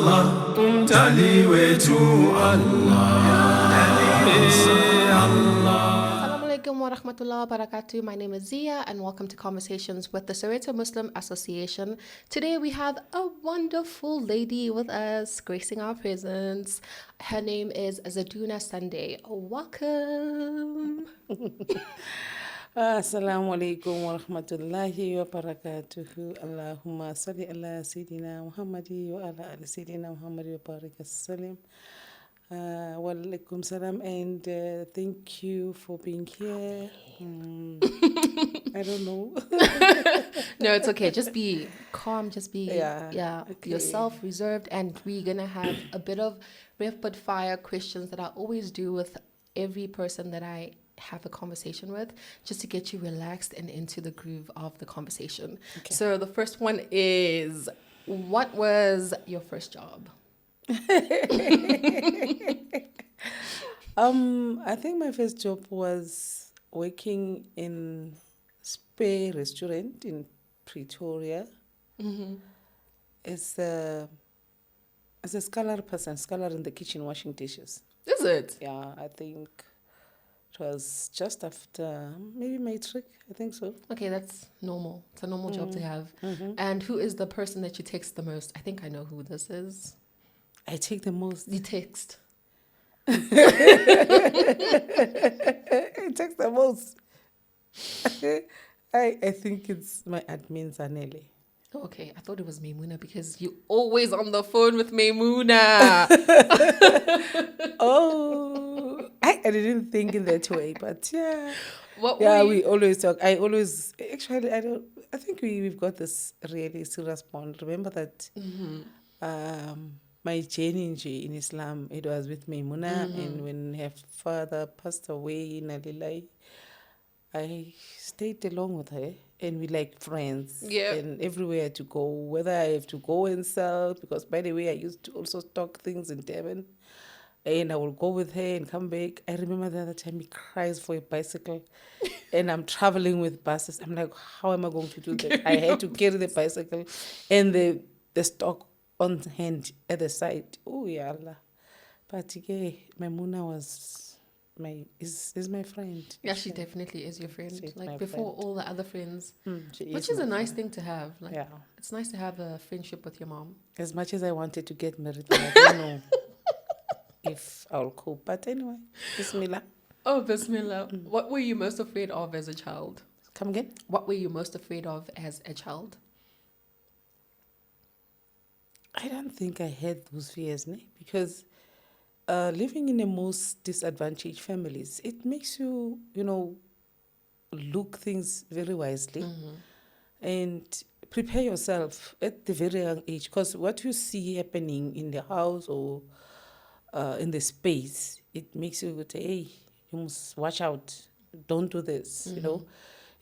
Allah, umtali wetu Assalamu alaikum wa rahmatullahi wa barakatuh. My name is Zia and welcome to Conversations with the Soweto Muslim Association. Today we have a wonderful lady with us gracing our presence. Her name is Zaitoona Sunday. Welcome. Assalamu alaikum wa rahmatullahi wa barakatuhu. Allahumma salli ala Sayyidina Muhammadi wa ala ali Sayyidina Muhammadi wa barik as-salim. Wa alaikum salam and thank you for being here. I don't know. No, it's okay. Just be calm. Just be Okay. yourself, reserved. And we're going to have a bit of rapid fire questions that I always do with every person that I have a conversation with, just to get you relaxed and into the groove of the conversation. Okay. So the first one is, what was your first job? I think my first job was working in Spare restaurant in Pretoria. As a scholar in the kitchen washing dishes. Is it? Yeah, I think it was just after maybe matric, I think so. Okay, that's normal. It's a normal job to have. And who is the person that you text the most? I think I know who this is. I take the most. You text. I take the most. I think it's my admin Zanele. Okay, I thought it was Maimuna because you're always on the phone with Maimuna. Oh, I didn't think in that way, but yeah. We always talk. I think we've got this really serious bond. Remember that my journey in Islam, it was with Maimuna, and when her father passed away in Alilai, I stayed along with her, and we like friends. Yeah. And everywhere to go, whether I have to go and sell, because by the way, I used to also stock things in Devon, and I will go with her and come back. I remember the other time he cries for a bicycle, and I'm traveling with buses. I'm like, how am I going to do that? I had to carry the bicycle and the stock on hand at the side. Oh, yeah, Allah. But yeah, Maimuna is my friend. Yeah, she definitely is your friend. She's Like my before friend. all the other friends. She Which is my a nice friend. thing to have. Like, Yeah. it's nice to have a friendship with your mom. As much as I wanted to get married, I don't know if I'll cope. But anyway, Bismillah. Oh, Bismillah. What were you most afraid of as a child? Come again? What were you most afraid of as a child? I don't think I had those fears, because living in the most disadvantaged families, it makes you, look things very wisely and prepare yourself at the very young age. Because what you see happening in the house or in the space, it makes you say, hey, you must watch out. Don't do this,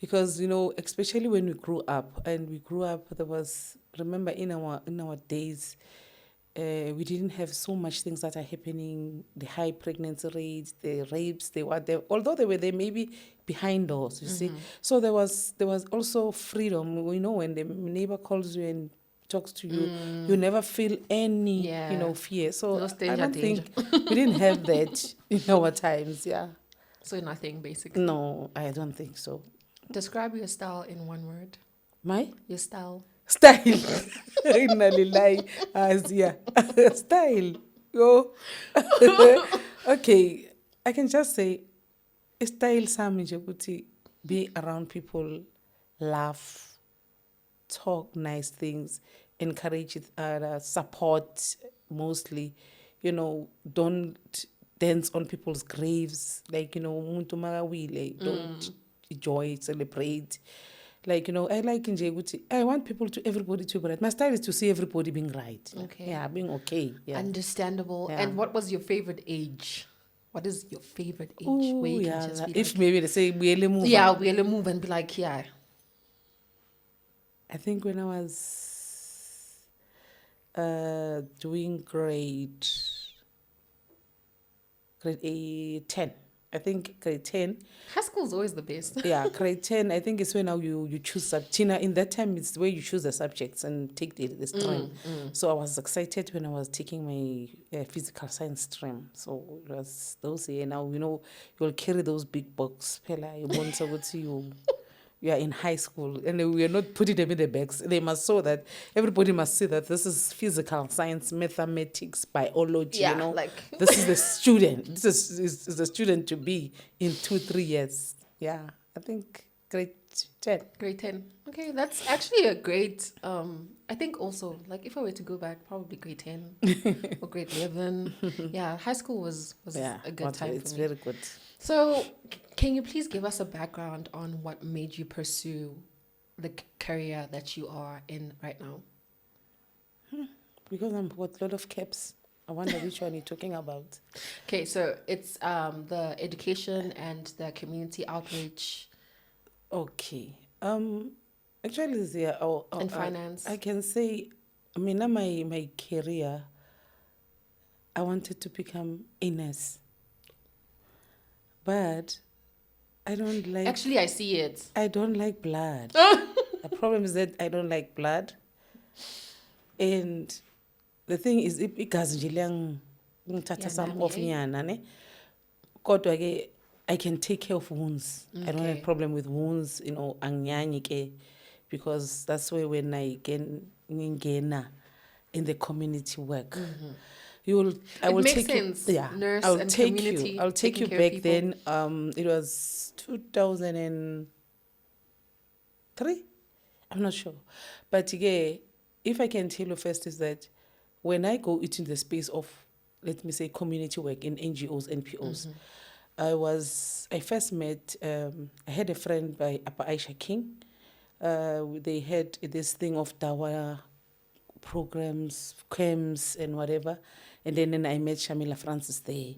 Because, especially when we grew up, there was, remember in our days, we didn't have so much things that are happening, the high pregnancy rates, the rapes, they were there, although they were there maybe behind doors, you see. So there was also freedom, when the neighbor calls you and talks to you, you never feel any, fear. So No I danger, don't think we didn't have that in our times, yeah. So nothing, basically. No, I don't think so. Describe your style in one word. My Your style. style. Inna lillahi, Asia. Style. Yo. Okay, I can just say, style sami nje ukuthi be around people, laugh, talk nice things, encourage each other, support mostly. Don't dance on people's graves. Like, umuntu makawile, don't enjoy, celebrate. Like, I like nje ukuthi I want everybody to be right. My style is to see everybody being right. Okay. Yeah, being okay. Yeah. Understandable. Yeah. And what was your favorite age? What is your favorite age? Ooh, where you yeah, can just be if like, maybe they say we'll move. yeah, we'll move and be like, yeah. I think when I was doing grade 10, I think grade 10. High school is always the best. Yeah, grade 10, I think it's when now you choose in that time it's where you choose the subjects and take the stream. So I was excited when I was taking my physical science stream. So it was those years. Now, you'll carry those big books. You are in high school, and we are not putting them in the bags. They must show that everybody must see that this is physical science, mathematics, biology. Yeah, like this is the student. This is the student to be in 2-3 years. Yeah, I think grade 10. grade 10. Okay, that's actually a great. I think also, like, if I were to go back, probably grade 10 or grade 11. Yeah, high school was a good time. It's for me. very good. So, can you please give us a background on what made you pursue the career that you are in right now? Because I'm got a lot of caps. I wonder which one you're talking about. Okay, so it's the education and the community outreach. Okay. Actually, And finance. I can say, now my career, I wanted to become a nurse. But I don't like... Actually, I see it. I don't like blood. The problem is that I don't like blood. And the thing is, because some of I can take care of wounds. Okay. I don't have a problem with wounds, because that's where when I get in the community work. I will take sense. You. Yeah, Nurse I'll and take community, you. I'll take you back then. It was 2003. I'm not sure, but yeah, if I can tell you first is that when I go into the space of, let me say, community work in NGOs, NPOs, I first met. I had a friend by Apa Aisha King. They had this thing of Dawa programs, camps, and whatever. And then I met Shamila Francis there.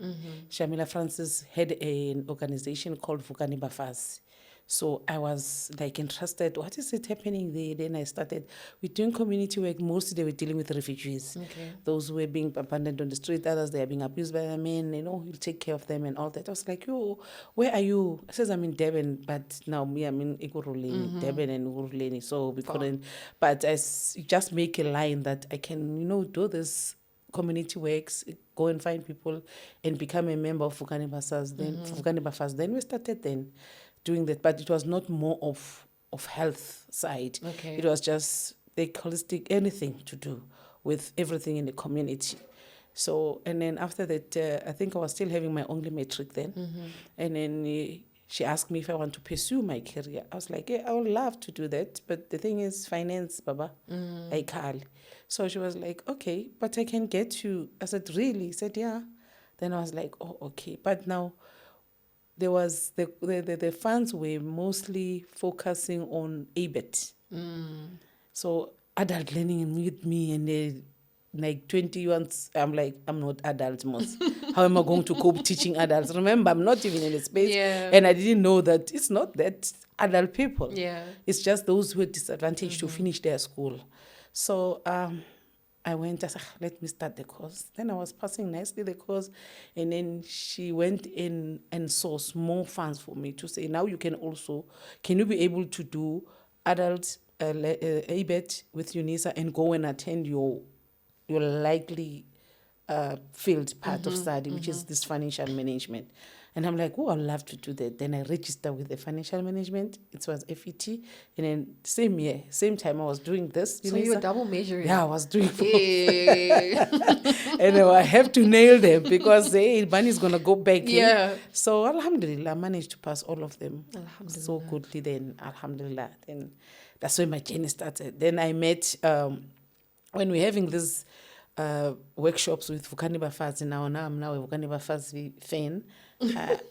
Shamila Francis had an organization called Vukani Bafasi. So I was like interested, what is it happening there? Then I started, we're doing community work. Mostly they were dealing with refugees. Okay. Those who were being abandoned on the street, others they are being abused by their men, you take care of them and all that. I was like, where are you? I says, I'm in Devon, but now me, I'm in Iguruleni, Devon and Iguruleni. So we couldn't, but I just make a line that I can, do this community works, go and find people and become a member of Vukani Bafasi. Then we started doing that, but it was not more of health side. Okay. It was just the holistic, anything to do with everything in the community. So, and then after that, I think I was still having my only matric then. And then she asked me if I want to pursue my career. I was like, yeah, I would love to do that. But the thing is, finance, Baba, I can't. So she was like, okay, but I can get you. I said, really? He said, yeah. Then I was like, oh, okay. But now, there was the funds were mostly focusing on ABET. So adult learning with me and like 21, I'm like, I'm not adult most. How am I going to cope teaching adults? Remember, I'm not even in the space. Yeah. And I didn't know that it's not that adult people. Yeah. It's just those who are disadvantaged to finish their school. So I went, I said, let me start the course. Then I was passing nicely the course. And then she went in and sourced more funds for me to say, now you can you be able to do adult ABET with UNISA and go and attend your likely field part of study, which is this financial management. And I'm like, I'd love to do that. Then I registered with the financial management. It was FET. And then same year, same time I was doing this. So you were double majoring? Yeah, I was doing both. And I have to nail them because money is going to go back. Yeah. So alhamdulillah, I managed to pass all of them so goodly then. Alhamdulillah. Then that's where my journey started. Then I met, when we're having this workshops with Vukani Bafasi now I'm now a Vukani Bafasi fan.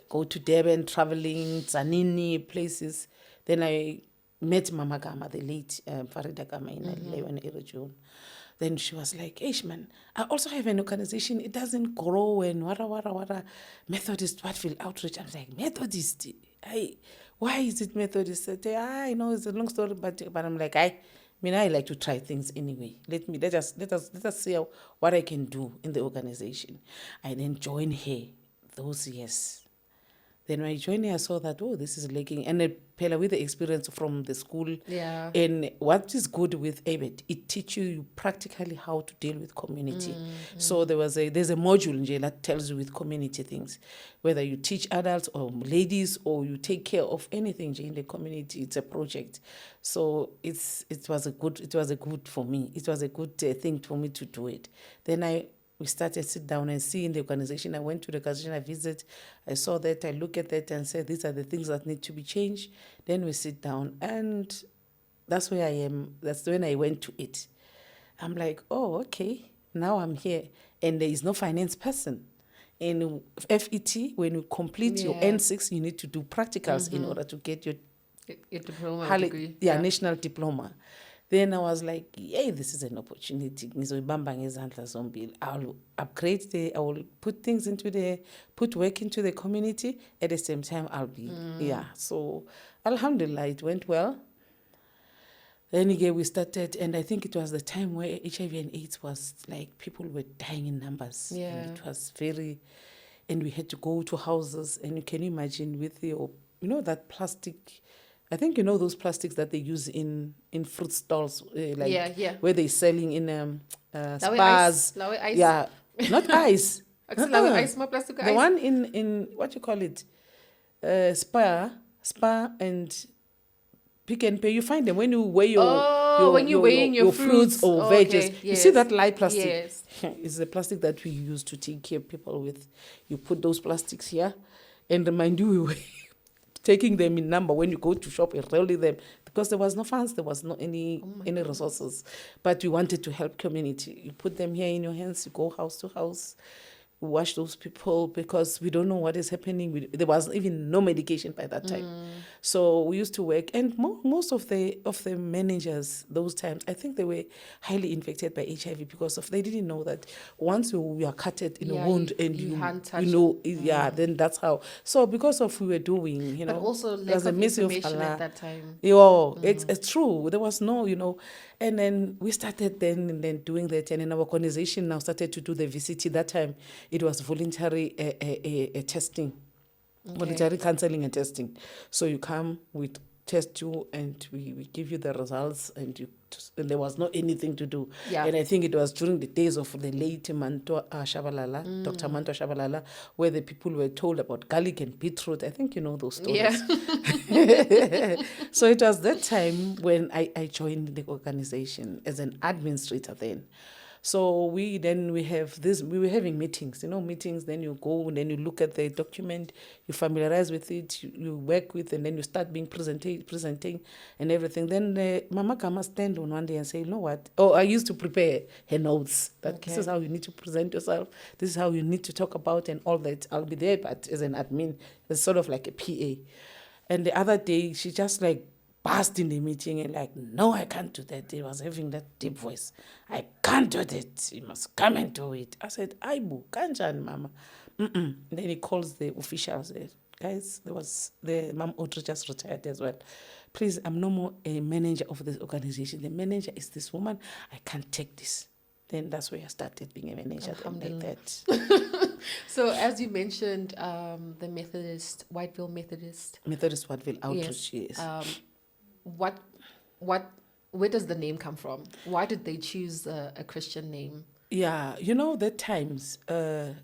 Go to Durban, traveling, Zanini, places. Then I met Mama Gama, the late Farida Gama in Leon June. Then she was like, man, I also have an organization. It doesn't grow and wara. Methodist Whiteville outreach. I'm like, Methodist? Why is it Methodist? I know it's a long story, but I'm like, I like to try things anyway. Let us see what I can do in the organization. I then joined her those years. Then when I joined here, I saw that, oh, this is lacking. And Pela, with the experience from the school, Yeah. and what is good with ABET, it teaches you practically how to deal with community. So there's a module in jail that tells you with community things, whether you teach adults or ladies or you take care of anything in the community. It's a project. So it was a good for me. It was a good thing for me to do it. Then we started sit down and see in the organization. I went to the organization, I visited, I saw that, I look at that and said, these are the things that need to be changed. Then we sit down, and that's where I am. That's when I went to it. I'm like, oh, okay, now I'm here. And there is no finance person. In FET, when you complete your N6, you need to do practicals in order to get your diploma degree. National diploma. Then I was like, yay, this is an opportunity. I'll upgrade I will put things put work into the community. At the same time, I'll be, So, alhamdulillah, it went well. Then again, we started, and I think it was the time where HIV and AIDS was like, people were dying in numbers. Yeah. And it was and we had to go to houses, and can you imagine with that plastic, I think those plastics that they use in fruit stalls, where they're selling in spas. Ice. Yeah, not ice. Ice, more plastic the ice. one in what you call it, spa and Pick and Pay. You find them when you weigh your fruits or veggies. Okay. You see that light plastic? Yes. It's the plastic that we use to take care of people with. You put those plastics here, and remind you, we were taking them in number when you go to shop and rolling them, because there was no funds, there was no any resources. But we wanted to help community. You put them here in your hands, you go house to house, wash those people, because we don't know what is happening. There was even no medication by that time. So we used to work, and most of the managers those times, I think they were highly infected by HIV because they didn't know that once you are cutted in a wound and then that's how. So because of we were doing, but also lack of information at that time. It's true. There was no, and then we started then doing that, and then our organization now started to do the VCT. That time it was voluntary testing, voluntary counseling and testing. So you come, we test you, and we give you the results, and there was not anything to do. Yeah. And I think it was during the days of the late Dr. Manto Shabalala, where the people were told about garlic and beetroot. I think you know those stories. Yeah. So it was that time when I joined the organization as an administrator then. So we were having meetings, then you go and then you look at the document, you familiarize with it, you work with, and then you start being presenting and everything. Then Mama Kama stand on one day and say, you know what? Oh, I used to prepare her notes that this is how you need to present yourself, this is how you need to talk about and all that. I'll be there, but as an admin, it's sort of like a PA. And the other day, she just burst in the meeting and no, I can't do that. He was having that deep voice. I can't do that. You must come and do it. I said, Aibu, kanjani, Mama. Then he calls the officials. Guys, the Mom Audrey just retired as well. Please, I'm no more a manager of this organization. The manager is this woman. I can't take this. Then that's where I started being a manager. Like that. So as you mentioned, the Methodist Whiteville Methodist Whiteville outreach, yes. Where does the name come from? Why did they choose a Christian name? Yeah, that times there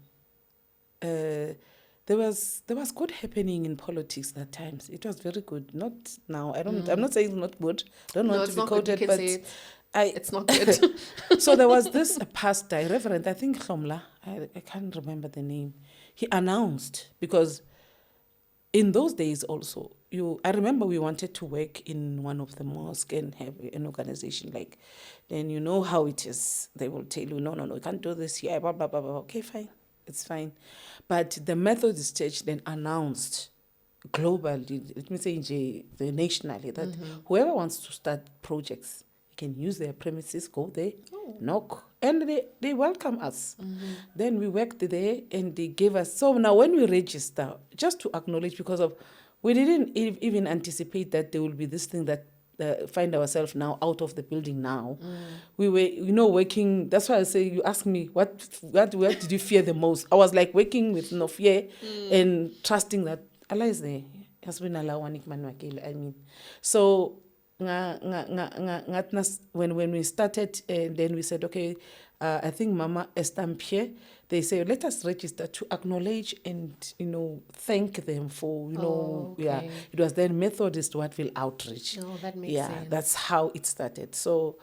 was good happening in politics that times. It was very good. Not now. I'm not saying it's not good. I don't want to be quoted, but it's not good. So there was this pastor, Reverend, I think Khomla, I can't remember the name. He announced, because in those days also, I remember we wanted to work in one of the mosques and have an organization then you know how it is. They will tell you, no, you can't do this here, blah, blah, blah, blah. Okay, fine, it's fine. But the Methodist Church then announced globally, let me say nationally, that whoever wants to start projects, can use their premises, go there, knock, and they welcome us. Then we worked there, and they gave us. So now when we register, just to acknowledge, because we didn't even anticipate that there will be this thing that find ourselves now out of the building now. We were, working. That's why I say, you ask me, what did you fear the most? I was working with no fear and trusting that Allah is there. Hasbunallah wa ni'mal wakeel. I mean, so when we started, then we said, okay, I think Mama Estampie, they say, let us register to acknowledge and, thank them for, yeah. It was then Methodist Whiteville outreach. Oh, that makes sense. That's how it started. So,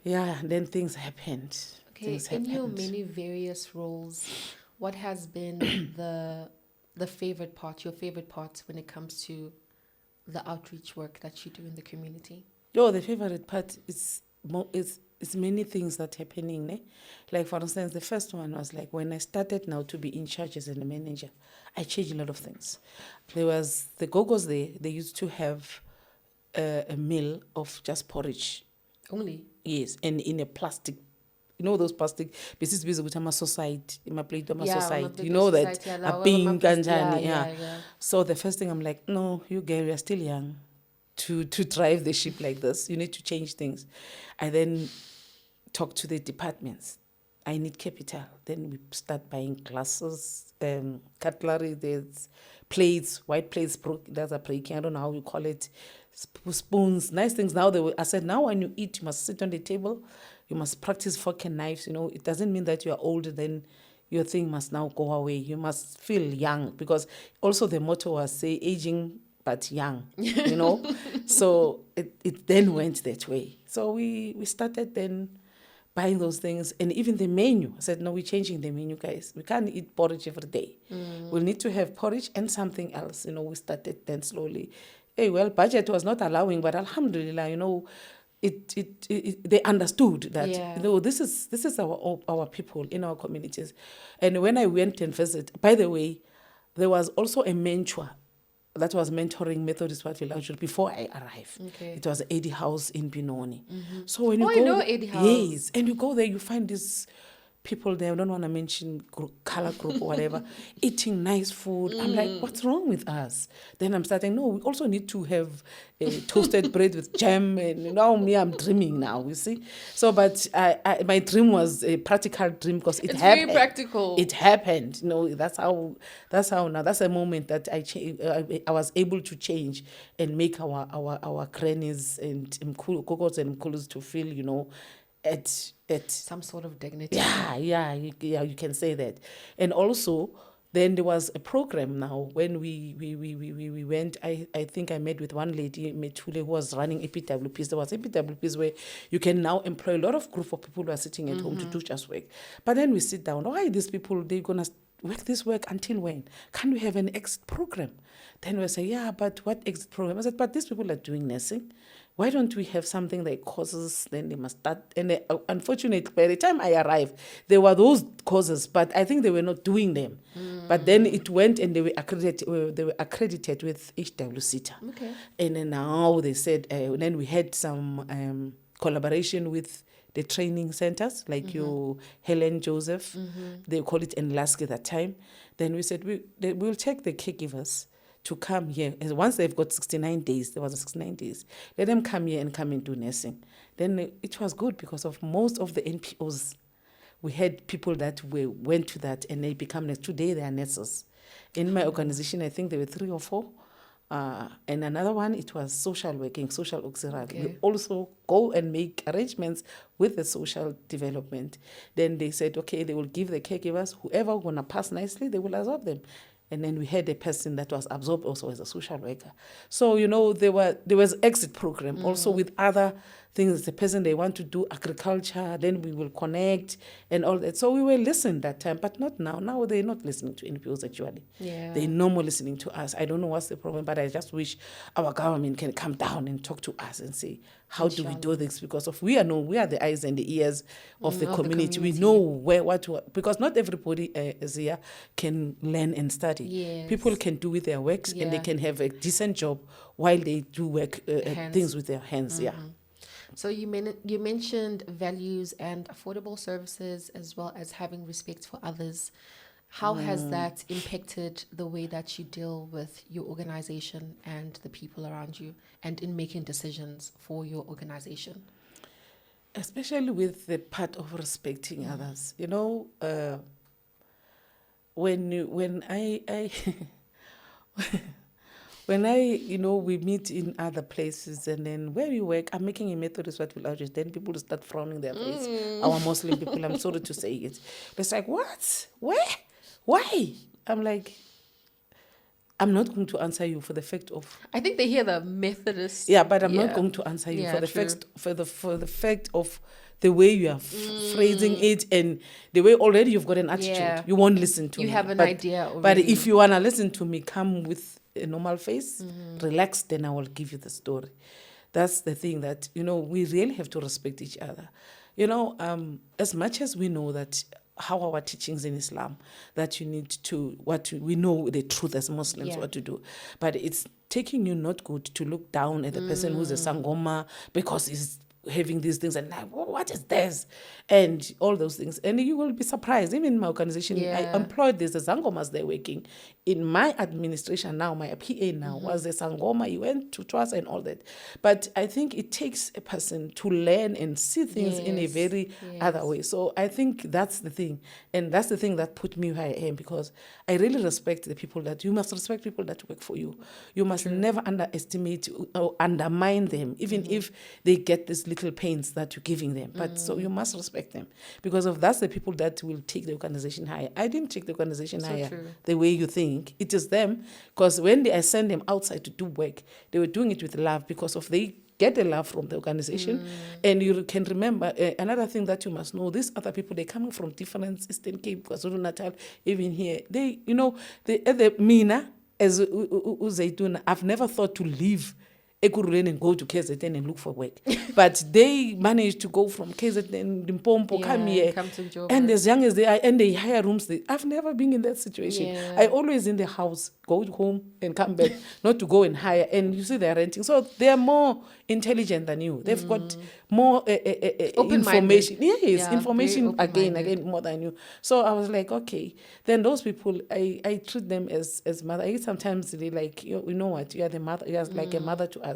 yeah, then things happened. Okay, in your many various roles, what has been the favorite part, your favorite part when it comes to the outreach work that you do in the community? The favorite part is many things that happening. Like, for instance, the first one was like when I started now to be in charge as a manager, I changed a lot of things. There was the Gogos there, they used to have a meal of just porridge. Only? Yes, and in a plastic, those plastic pieces with a society, in my plate of society, that a pink and yeah. So the first thing I'm like, no, you girl, you're still young to drive the ship like this. You need to change things. I then talk to the departments. I need capital. Then we start buying glasses, cutlery, there's plates, white plates, there's a breaking, I don't know how you call it, spoons, nice things. Now I said, now when you eat, you must sit on the table, you must practice fork and knives. It doesn't mean that you are older, then your thing must now go away. You must feel young, because also the motto was, say, aging but young, So it then went that way. So we started then buying those things, and even the menu. I said, no, we're changing the menu, guys. We can't eat porridge every day. We'll need to have porridge and something else. We started then slowly. Budget was not allowing, but alhamdulillah, they understood that this is our people in our communities. And when I went and visited, by the way, there was also a mentor that was mentoring Methodist Whiteville before I arrived. Okay. It was Eddie House in Benoni. So when you go, I know Eddie House. Yes, and you go there, you find these people there, I don't want to mention color group or whatever, eating nice food. I'm like, what's wrong with us? Then I'm starting, no, we also need to have toasted bread with jam. And now I'm dreaming now, you see. So, but my dream was a practical dream, because it's happened. Very practical. It happened. That's how now, that's a moment that I was able to change and make our grannies and Kokos and Mkulus to feel, at some sort of dignity. Yeah, you can say that. And also, then there was a program now when we went. I think I met with one lady, Metule, who was running APWPs. There was APWPs where you can now employ a lot of group of people who are sitting at home to do just work. But then we sit down. Why these people, they're going to work this work until when? Can we have an exit program? Then we say, yeah, but what exit program? I said, but these people are doing nursing. Why don't we have something like courses? Then they must start. And unfortunately, by the time I arrived, there were those courses, but I think they were not doing them. But then it went and they were accredited with HWCTA. Okay. And then now they said, then we had some collaboration with the training centers, like your Helen Joseph, they call it Enlaske that time. Then we said, we'll take the caregivers to come here. And once they've got 69 days, there was 69 days, let them come here and come and do nursing. Then it was good, because of most of the NPOs, we had people that went to that and they become nurses. Today they are nurses. In my organization, I think there were 3 or 4. And another one, it was social working, social auxiliary. Okay. We also go and make arrangements with the social development. Then they said, okay, they will give the caregivers, whoever going to pass nicely, they will absorb them. And then we had a person that was absorbed also as a social worker. So, there was exit program also with other things. The person, they want to do agriculture, then we will connect and all that. So we were listening that time, but not now. Now they're not listening to NPOs actually. Yeah. They're no more listening to us. I don't know what's the problem, but I just wish our government can come down and talk to us and say, how do we do this? Because we are the eyes and the ears of the community. We know because not everybody here can learn and study. Yes. People can do with their works and they can have a decent job while they do work things with their hands. Yeah. So you mentioned values and affordable services, as well as having respect for others. How has that impacted the way that you deal with your organization and the people around you, and in making decisions for your organization? Especially with the part of respecting others. When I When we meet in other places, and then where you work, I'm making a Methodist Whiteville outreach, then people will start frowning their face. Our Muslim people, I'm sorry to say it. It's like, what? Where? Why? I'm like, I'm not going to answer you for the fact of. I think they hear the Methodist. Yeah, but I'm not going to answer you for the fact of the way you are phrasing it, and the way already you've got an attitude. Yeah. You won't listen to me. You have an idea already. But if you wanna listen to me, come with a normal face, relax. Then I will give you the story. That's the thing that we really have to respect each other. As much as we know that. How our teachings in Islam, that you need to, we know the truth as Muslims, what to do. But it's taking you not good to look down at the person who's a Sangoma because he's having these things and like, what is this? And all those things. And you will be surprised. Even in my organization, I employed these Sangomas there working. In my administration now, my PA now was a Sangoma. He went to trust and all that. But I think it takes a person to learn and see things in a very other way. So I think that's the thing. And that's the thing that put me where I am, because I really respect the people you must respect people that work for you. You must never underestimate or undermine them, even if they get these little pains that you're giving them. But so you must respect them, because that's the people that will take the organization higher. I didn't take the organization higher the way you think. It is them, because when I send them outside to do work, they were doing it with love, because they get the love from the organization. And you can remember another thing that you must know, these other people, they're coming from different Eastern Cape, KwaZulu-Natal, even here. The Mina, as Zaitoona, I've never thought to leave Ekurhuleni and go to KZN and look for work. But they managed to go from KZN, Limpopo, come here. Come to Joburg. And as young as they are, and they hire rooms. I've never been in that situation. Yeah. I always in the house, go home and come back, not to go and hire. And you see they're renting. So they're more intelligent than you. They've got more information. Yes, information again more than you. So I was like, okay. Then those people, I treat them as mother. I sometimes they like, you know what, you are the mother. You are like a mother to us.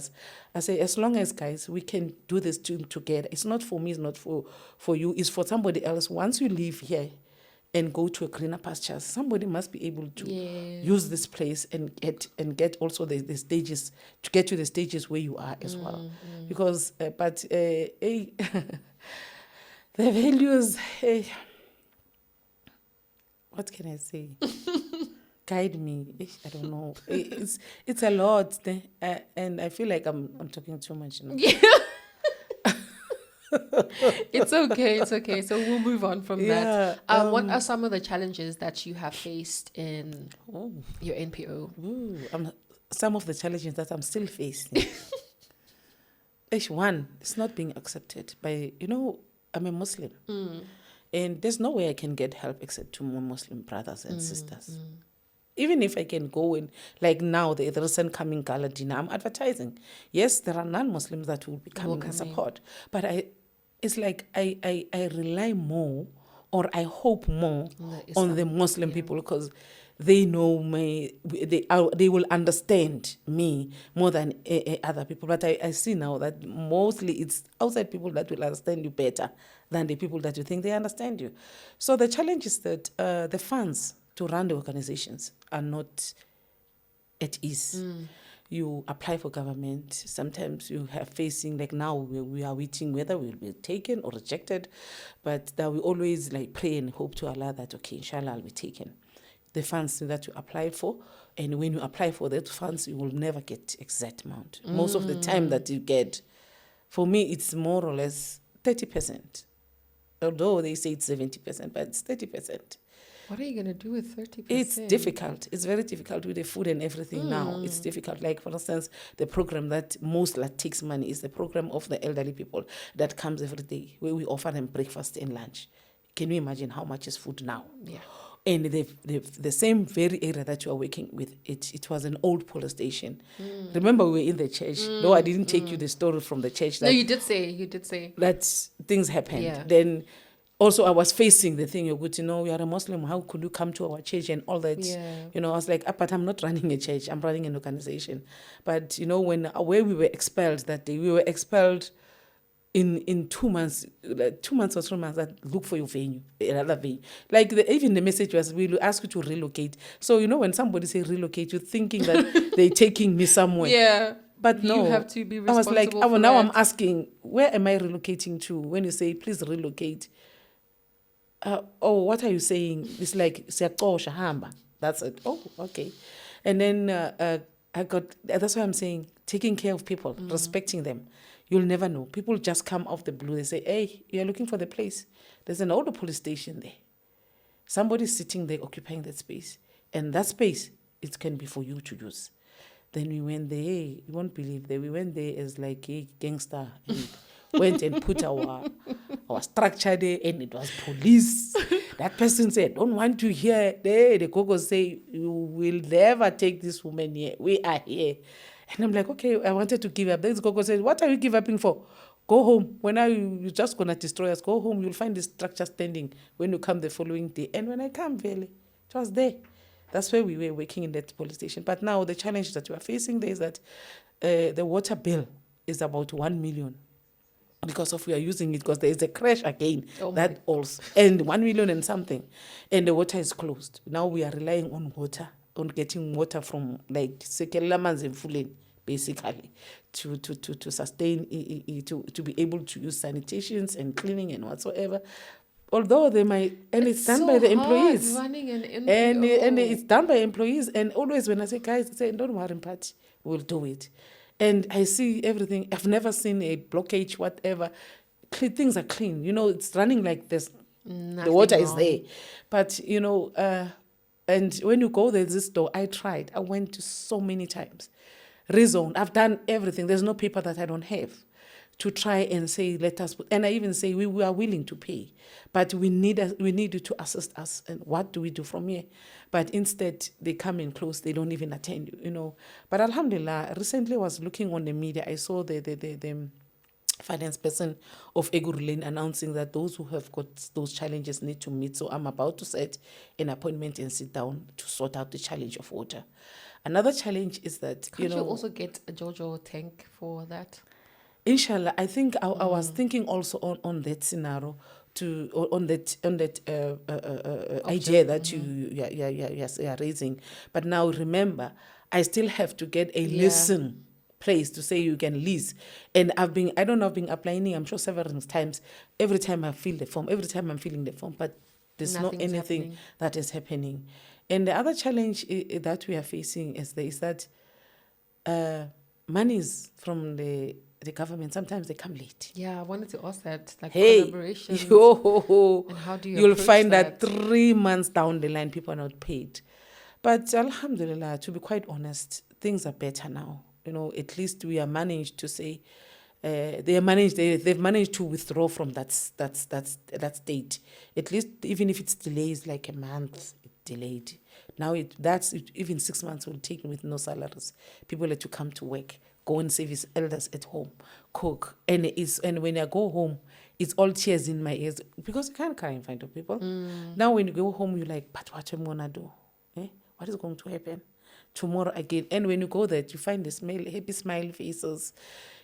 I say, as long as, guys, we can do this together. It's not for me, it's not for you, it's for somebody else. Once you leave here and go to a greener pastures, somebody must be able to use this place and get also the stages, to get to the stages where you are as well. Because, the values, what can I say? Guide me. I don't know. It's a lot, and I feel like I'm talking too much now. Yeah. It's okay. So we'll move on from that. What are some of the challenges that you have faced in your NPO? Some of the challenges that I'm still facing. One, it's not being accepted by, I'm a Muslim. And there's no way I can get help except to my Muslim brothers and sisters. Even if I can go in, like now, the recent coming Gala dinner, I'm advertising. Yes, there are non-Muslims that will be coming and support. But it's like I rely more, or I hope more on the Muslim people, because they know me, they will understand me more than other people. But I see now that mostly it's outside people that will understand you better than the people that you think they understand you. So the challenge is that the funds to run the organizations are not at ease. You apply for government. Sometimes you have facing, like now we are waiting whether we will be taken or rejected, but that we always like pray and hope to Allah that, okay, inshallah, I'll be taken. The funds that you apply for, and when you apply for those funds, you will never get exact amount. Most of the time that you get, for me, it's more or less 30%. Although they say it's 70%, but it's 30%. What are you going to do with 30%? It's difficult. It's very difficult with the food and everything now. It's difficult. Like, for instance, the program that most takes money is the program of the elderly people that comes every day, where we offer them breakfast and lunch. Can you imagine how much is food now? Yeah. And the same very area that you are working with, it was an old police station. Remember, we were in the church. No, I didn't take you the story from the church. No, you did say. That things happened. Yeah. Then also I was facing the thing, you're good to know, you are a Muslim, how could you come to our church and all that? Yeah. I was like, but I'm not running a church, I'm running an organization. But, where we were expelled that day, we were expelled in 2 months, like 2 months or 3 months, that look for your venue, another venue. Like even the message was, we will ask you to relocate. So when somebody say relocate, you're thinking that they're taking me somewhere. Yeah. But no, You have to be I was like, responsible for now that. I'm asking, where am I relocating to? When you say, please relocate, what are you saying? It's like, "Siyaqosha, hamba." That's it. Oh, okay. And then that's why I'm saying, taking care of people, respecting them. You'll never know. People just come off the blue. They say, hey, you're looking for the place. There's an older police station there. Somebody's sitting there occupying that space. And that space, it can be for you to use. Then we went there. You won't believe that we went there as like a gangster. And went and put our structure there, and it was police. That person said, don't want to hear. The Gogo say, you will never take this woman here. We are here. And I'm like, okay, I wanted to give up. Then Gogo said, what are you giving up for? Go home. When you're just going to destroy us, go home. You'll find this structure standing when you come the following day. And when I come, really, it was there. That's where we were working in that police station. But now the challenge that we are facing there is that the water bill is about 1 million. Because of we are using it, because there is a crash again, that also, and 1 million and something, and the water is closed. Now we are relying on water, on getting water from like Sekela Manzi Fuleni, basically, to sustain, to be able to use sanitations and cleaning and whatsoever. Although they might, and it's done by the employees. Running an NPO. And it's done by employees. And always when I say, guys, I say, don't worry, Mpati, we'll do it. And I see everything. I've never seen a blockage, whatever. Things are clean. It's running like this. Nothing the water wrong. is there. But, and when you go there, this door, I tried. I went to so many times. Rezone. I've done everything. There's no paper that I don't have to try and say, let us. And I even say, we are willing to pay. But we need you to assist us. And what do we do from here? But instead, they come in close. They don't even attend you, But alhamdulillah, recently I was looking on the media. I saw the finance person of Egurulane announcing that those who have got those challenges need to meet. So I'm about to set an appointment and sit down to sort out the challenge of water. Another challenge is that, Can't you also get a JoJo tank for that? Inshallah, I think I was thinking also on that scenario, on that idea that you are raising. But now remember, I still have to get a listen place to say you can lease. And I've been applying, I'm sure several times, every time I fill the form, every time I'm filling the form, but there's not anything that is happening. And the other challenge that we are facing is that monies from the government, sometimes they come late. Yeah, I wanted to ask that, like collaboration. And how do you'll find that 3 months down the line, people are not paid. But alhamdulillah, to be quite honest, things are better now. At least we are managed to say, they've managed to withdraw from that state. At least even if it's delays like a month, it delayed. Now even 6 months will take with no salaries. People have to come to work, go and service elders at home, cook. And when I go home, it's all tears in my ears because you can't cry in front of people. Now when you go home, you're like, but what am I gonna do? What is going to happen tomorrow again? And when you go there, you find the happy smile faces.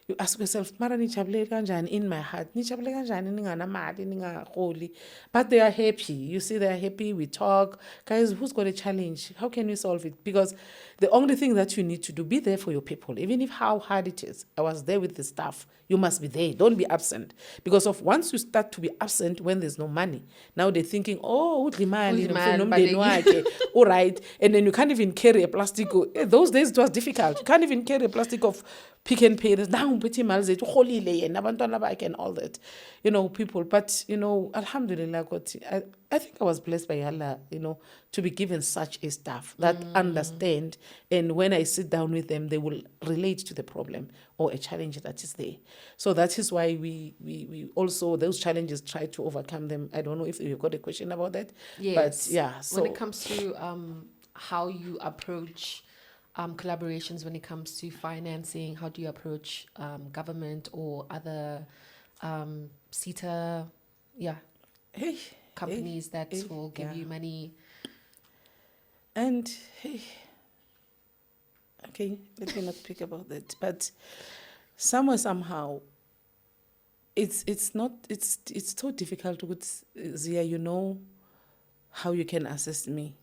You ask yourself, mara nijabule kanjani in my heart? Nijabule kanjani ninganamali ningaholi? But they are happy. You see, they are happy. We talk. Guys, who's got a challenge? How can we solve it? Because the only thing that you need to do, be there for your people, even if how hard it is. I was there with the staff. You must be there. Don't be absent. Because of once you start to be absent when there's no money, now they're thinking, oh, all right. And then you can't even carry a plastic. Those days it was difficult. You can't even carry a plastic of Pick n Pay. There's now and all that, people. But, alhamdulillah, I think I was blessed by Allah, to be given such a staff that understand. And when I sit down with them, they will relate to the problem or a challenge that is there. So that is why we also, those challenges, try to overcome them. I don't know if you've got a question about that. Yes. But yeah. So when it comes to how you approach collaborations, when it comes to financing, how do you approach government or other companies that will give you money? And okay, let me not speak about that. But somehow, it's not it's so difficult with Zia, you know how you can assist me.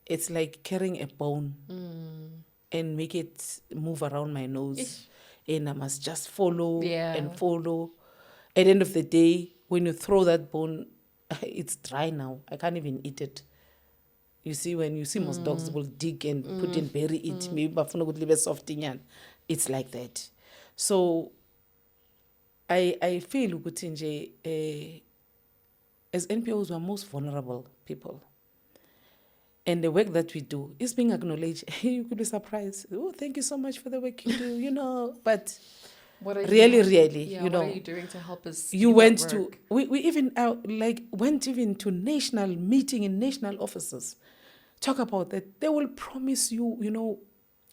It's like carrying a bone and make it move around my nose. Ish. And I must just follow Yeah. and follow. At the end of the day, when you throw that bone, it's dry now. I can't even eat it. You see, when you see most dogs will dig and put and bury it, maybe bafuna ukuthi libe soft inyana. It's like that. So I feel ukuthi nje as NPOs we are most vulnerable people. And the work that we do is being acknowledged. You could be surprised. Oh, thank you so much for the work you do, you know. But What are really, you, really, yeah, you know. what are you doing to help us? You do went that to, work? we even went even to national meeting in national offices. Talk about that. They will promise you, you know,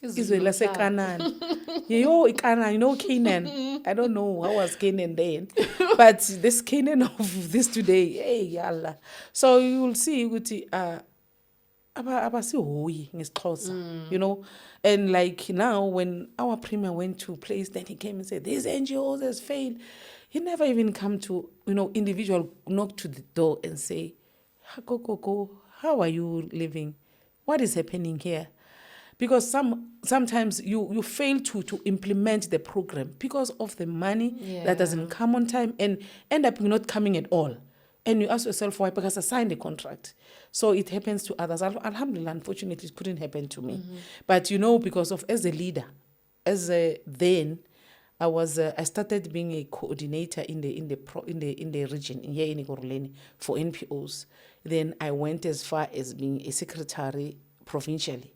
Israel as a Canaan. You know Canaan. I don't know how was Canaan then. But this Canaan of this today, hey, Allah. So you will see, abasihoyi ngesixhosa, you know. And like now when our premier went to place, then he came and said these NGOs has failed. He never even come to, you know, individual knock to the door and say, go, how are you living? What is happening here? Because sometimes you fail to implement the program because of the money that doesn't come on time and end up not coming at all. And you ask yourself why? Because I signed a contract. So it happens to others. Alhamdulillah, unfortunately, it couldn't happen to me. But you know, because of as a leader, then I started being a coordinator in the region here in Igoruleni for NPOs. Then I went as far as being a secretary provincially.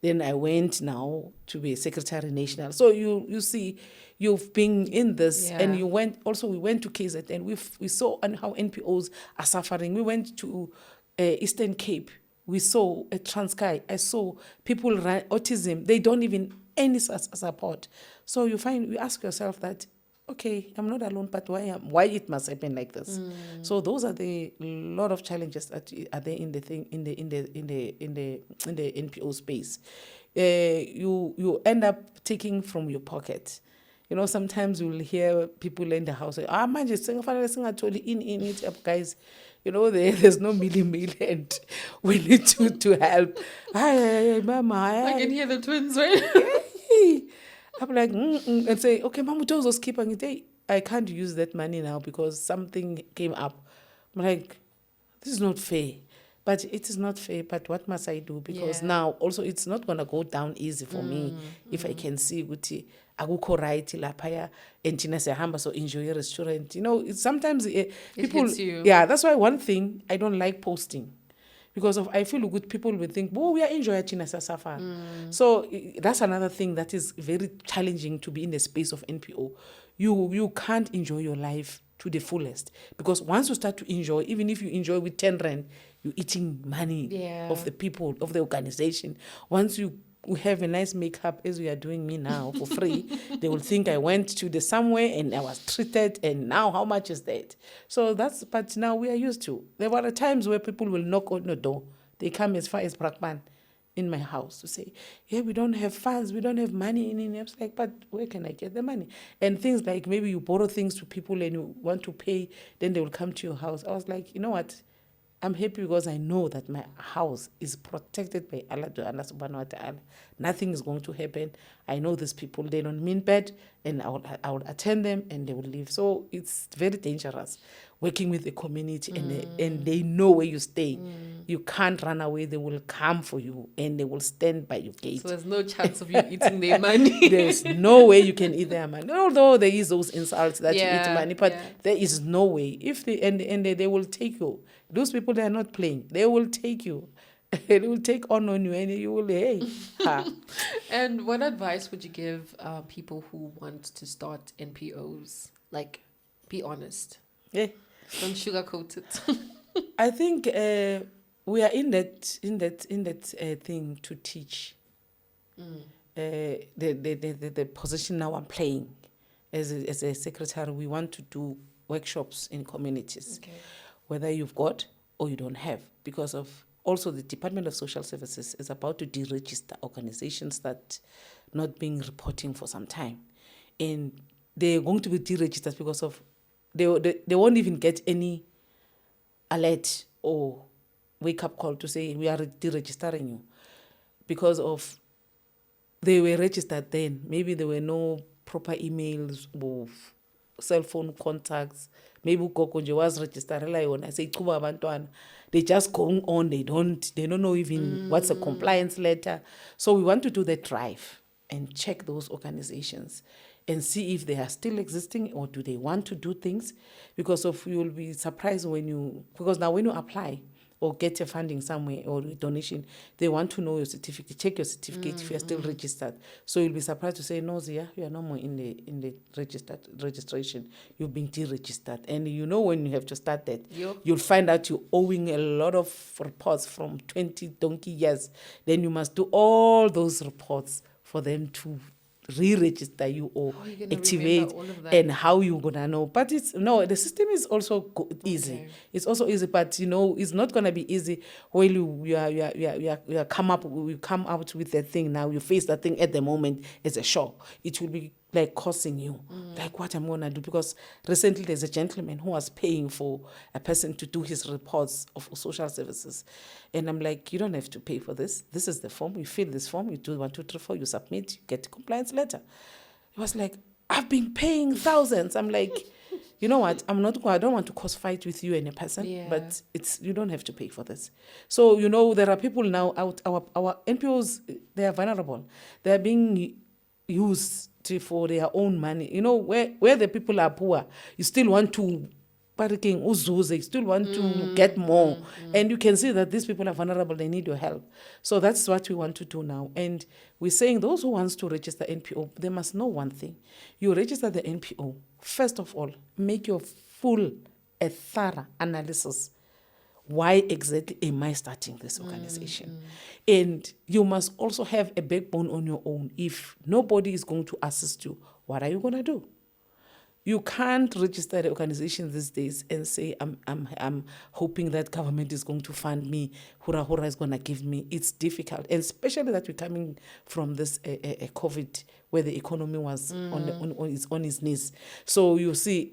Then I went now to be a secretary national. So you see, you've been in this, and we went to KZN, and we saw how NPOs are suffering. We went to Eastern Cape. We saw a Transkei. I saw people run autism. They don't even any support. So you ask yourself that, okay, I'm not alone, but why it must happen like this? So those are the lot of challenges that are there in the NPO space. You end up taking from your pocket. You know, sometimes you will hear people in the house say, manje singafanele in it up, guys. You know, there's no meal and we need to help. Hi, mama. I can hear the twins, right? I'm like, and say, okay, Mama, those keeping it. I can't use that money now because something came up. I'm like, this is not fair. But it is not fair. But what must I do? Because now also it's not gonna go down easy for me if I can see Guti akukho right lapaya and Tina Sehamba so enjoy a restaurant. You know, sometimes people hits you. Yeah, that's why one thing I don't like posting. Because I feel good people will think, we are enjoying China Safa. So that's another thing that is very challenging to be in the space of NPO. You can't enjoy your life to the fullest. Because once you start to enjoy, even if you enjoy with 10 rand, you're eating money of the people, of the organization. Once you have a nice makeup, as we are doing me now for free, they will think I went to the somewhere and I was treated, and now how much is that? So but now we are used to. There were times where people will knock on the door. They come as far as Brakpan in my house to say, we don't have funds, we don't have money in it. I was like, but where can I get the money? And things like maybe you borrow things to people and you want to pay, then they will come to your house. I was like, you know what? I'm happy because I know that my house is protected by Allah subhanahu wa ta'ala. Nothing is going to happen. I know these people, they don't mean bad, and I will attend them and they will leave. So it's very dangerous working with the community and they know where you stay. You can't run away. They will come for you and they will stand by your gate. So there's no chance of you eating their money. There's no way you can eat their money. Although there is those insults that you eat money, but there is no way. If they will take you. Those people, they are not playing. They will take you. They will take on you and you will, hey. And what advice would you give people who want to start NPOs? Like, be honest. Yeah. Don't sugarcoat it. I think we are in that thing to teach. The position now I'm playing as a secretary, we want to do workshops in communities. Okay. Whether you've got or you don't have, because of also the Department of Social Services is about to deregister organizations that not being reporting for some time. And they're going to be deregistered because of they won't even get any alert or wake-up call to say we are deregistering you, because of they were registered then. Maybe there were no proper emails or cell phone contacts. Maybe ugogo nje was registerela yona seyichuba abantwana. They just going on. They don't know even what's a compliance letter. So we want to do the drive and check those organizations and see if they are still existing or do they want to do things. Because you will be surprised because now when you apply or get your funding somewhere or donation, they want to know your certificate, check your certificate if you're still registered. So you'll be surprised to say, no, Zia, you are no more in the registration. You've been deregistered. And when you have to start that, you'll find out you're owing a lot of reports from 20 donkey years. Then you must do all those reports for them to re-register you or activate, and how you gonna know. But the system is also easy. Okay. It's also easy, but it's not gonna be easy when you come out with that thing. Now you face that thing at the moment as a shock. It will be like costing you, like what I'm gonna do. Because recently there's a gentleman who was paying for a person to do his reports of social services, and I'm like, you don't have to pay for this. This is the form. You fill this form. You do 1, 2, 3, 4. You submit. You get a compliance letter. He was like, I've been paying thousands. I'm like, you know what? I don't want to cause fight with you and a person, but you don't have to pay for this. So there are people now out. Our NPOs, they are vulnerable. They are being used for their own money. Where the people are poor, you still want to you still want to get more. And you can see that these people are vulnerable, they need your help. So that's what we want to do now. And we're saying those who wants to register NPO, they must know one thing. You register the NPO, first of all, make your a thorough analysis. Why exactly am I starting this organization? And you must also have a backbone on your own. If nobody is going to assist you, what are you going to do? You can't register the organization these days and say, I'm hoping that government is going to fund me, hurrah is going to give me. It's difficult, and especially that we're coming from this COVID, where the economy was on its knees. So you see,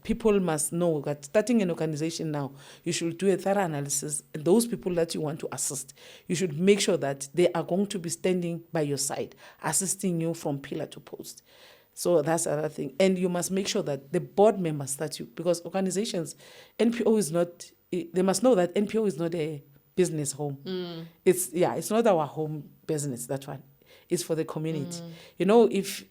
people must know that starting an organization now, you should do a thorough analysis. And those people that you want to assist, you should make sure that they are going to be standing by your side, assisting you from pillar to post. So that's another thing. And you must make sure that the board members because organizations, NPO is not, they must know that NPO is not a business home. It's not our home business, that one. It's for the community. If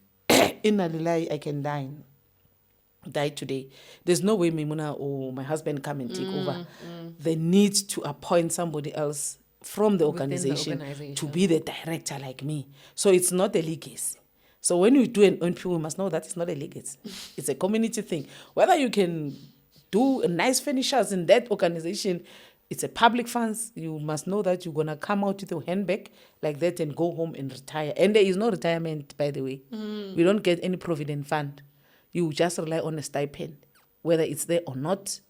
in Alilai I can die today, there's no way Mimuna or my husband come and take over. They need to appoint somebody else from the organization to be the director like me. So it's not a legacy. So when you do an NPO, you must know that it's not a legacy. It's a community thing. Whether you can do nice finishers in that organization, it's a public funds. You must know that you're going to come out with your handbag like that and go home and retire. And there is no retirement, by the way. We don't get any provident fund. You just rely on a stipend. Whether it's there or not,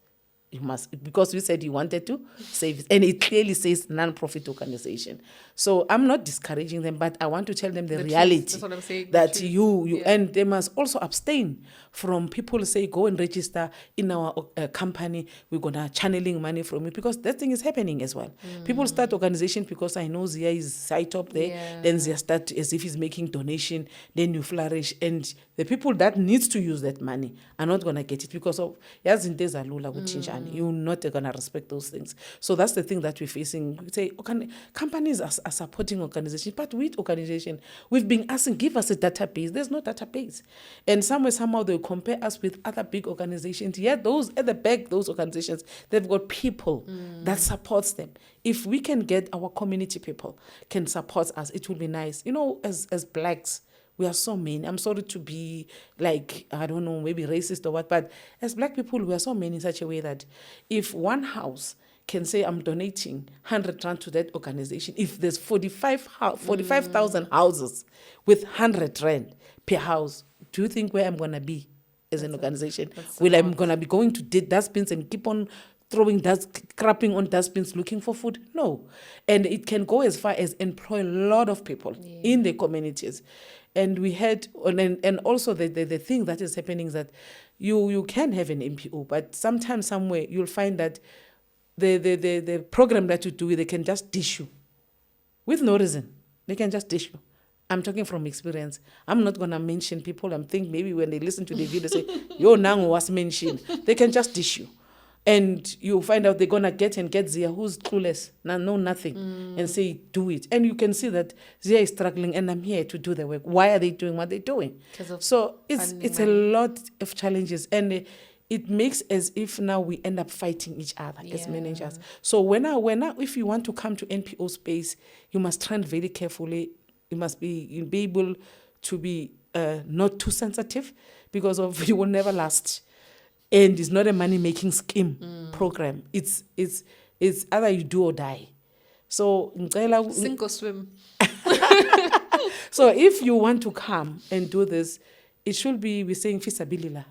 you must, because you said you wanted to save it. And it clearly says non-profit organization. So I'm not discouraging them, but I want to tell them the reality. That's what I'm saying. That and they must also abstain from people say, go and register in our company. We're going to channeling money from you, because that thing is happening as well. People start organization because I know Zia is site up there. Yeah. Then Zia start as if he's making donation. Then you flourish. And the people that needs to use that money are not going to get it because of you're not going to respect those things. So that's the thing that we're facing. We say, companies are supporting organizations, but with organization, we've been asking, give us a database. There's no database. And somehow they'll compare us with other big organizations. Yet those at the back, those organizations, they've got people that supports them. If we can get our community people can support us, it will be nice. As blacks, we are so many. I'm sorry to be like, I don't know, maybe racist or what, but as black people, we are so many in such a way that if one house can say, I'm donating 100 rand to that organization, if there's 45,000 houses with 100 rand per house, do you think where I'm going to be as an organization? I'm going to be going to dustbins and keep on crapping on dustbins looking for food? No. And it can go as far as employ a lot of people in the communities. And we had, and also the thing that is happening is that, you can have an NPO, but sometimes somewhere you'll find that the program that you do, they can just dish you with no reason. They can just dish you. I'm talking from experience. I'm not going to mention people. I'm thinking maybe when they listen to the video, say, yo, Nango was mentioned. They can just dish you. And you find out they're going to get Zia, who's clueless, know nothing, and say, do it. And you can see that Zia is struggling, and I'm here to do the work. Why are they doing what they're doing? So it's a lot of challenges. And it makes as if now we end up fighting each other as managers. So if you want to come to NPO space, you must tread very carefully. You must be able to be not too sensitive, because you will never last. And it's not a money-making scheme program. It's either you do or die. So sink or swim. So if you want to come and do this, it should be, we're saying, fisabilillah.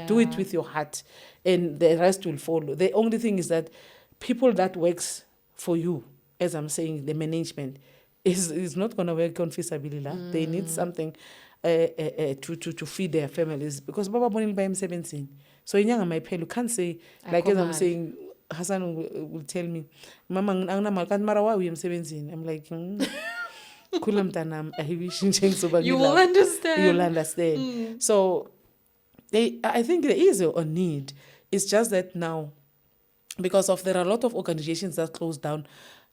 Do it with your heart, and the rest will follow. The only thing is that people that works for you, as I'm saying, the management, is not going to work on fisabilillah. They need something to feed their families, because Baba Bonil by him 17. So in young my you can't say, like as I'm saying, Hassan will tell me, Mama, I'm 17. I'm like, you will understand. You'll understand. So I think there is a need. It's just that now, because there are a lot of organizations that closed down,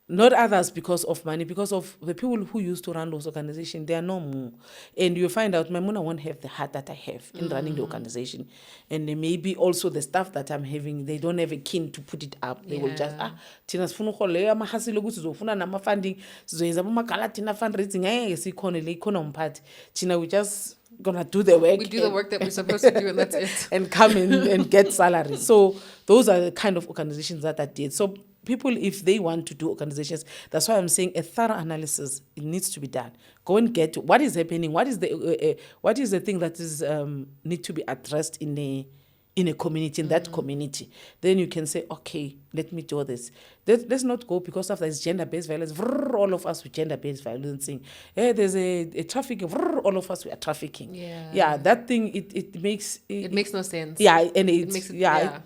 not others because of money, because of the people who used to run those organizations, they are no more. And you find out, Maimuna won't have the heart that I have in running the organization. And maybe also the staff that I'm having, they don't have a keen to put it up. They will just, Tina's funukole, mahasilo guzufuna nama funding, zoiza makala tina fundraising, Tina, we just gonna do the work. We do the work that we're supposed to do, and that's it. And come in and get salaries. So those are the kind of organizations that I did. So people, if they want to do organizations, that's why I'm saying a thorough analysis, it needs to be done. Go and get what is happening, what is the thing that is need to be addressed in a community, in that community. Then you can say, okay, let me do this. Let's not go because of this gender-based violence. All of us with gender-based violence saying, hey, there's a trafficking. All of us we are trafficking. Yeah, that thing it makes no sense. Yeah, and it makes it,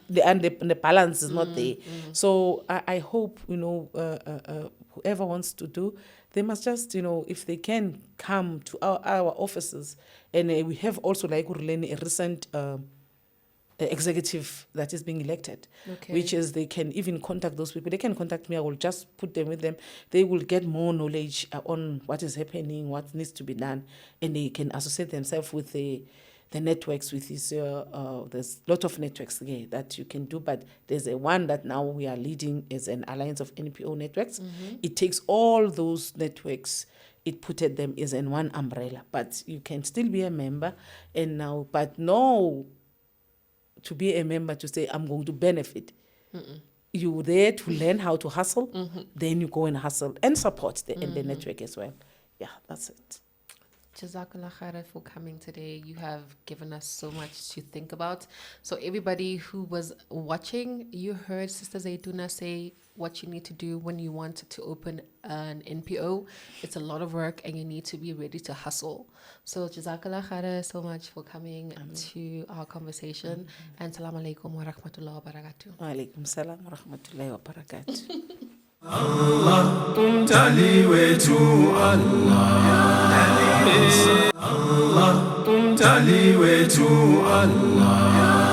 the balance is not there. So I hope whoever wants to do, they must just if they can come to our offices, and we have also like a recent executive that is being elected, which is they can even contact those people. They can contact me. I will just put them with them. They will get more knowledge on what is happening, what needs to be done, and they can associate themselves with the networks. With this, there's a lot of networks there that you can do, but there's a one that now we are leading is an alliance of NPO networks. It takes all those networks. It putted them as in one umbrella, but you can still be a member, and now, but no. To be a member to say, I'm going to benefit. You're there to learn how to hustle, then you go and hustle and support the network as well. Yeah, that's it. Jazakallah khairan for coming today. You have given us so much to think about. So everybody who was watching, you heard Sister Zaitoona say what you need to do when you want to open an NPO. It's a lot of work and you need to be ready to hustle. So Jazakallah khairan so much for coming to our conversation. And Assalamu alaikum wa rahmatullahi wa barakatuh. Wa alaikum salam wa rahmatullahi wa barakatuh. Allah umtali wetu Allah umtali wetu Allah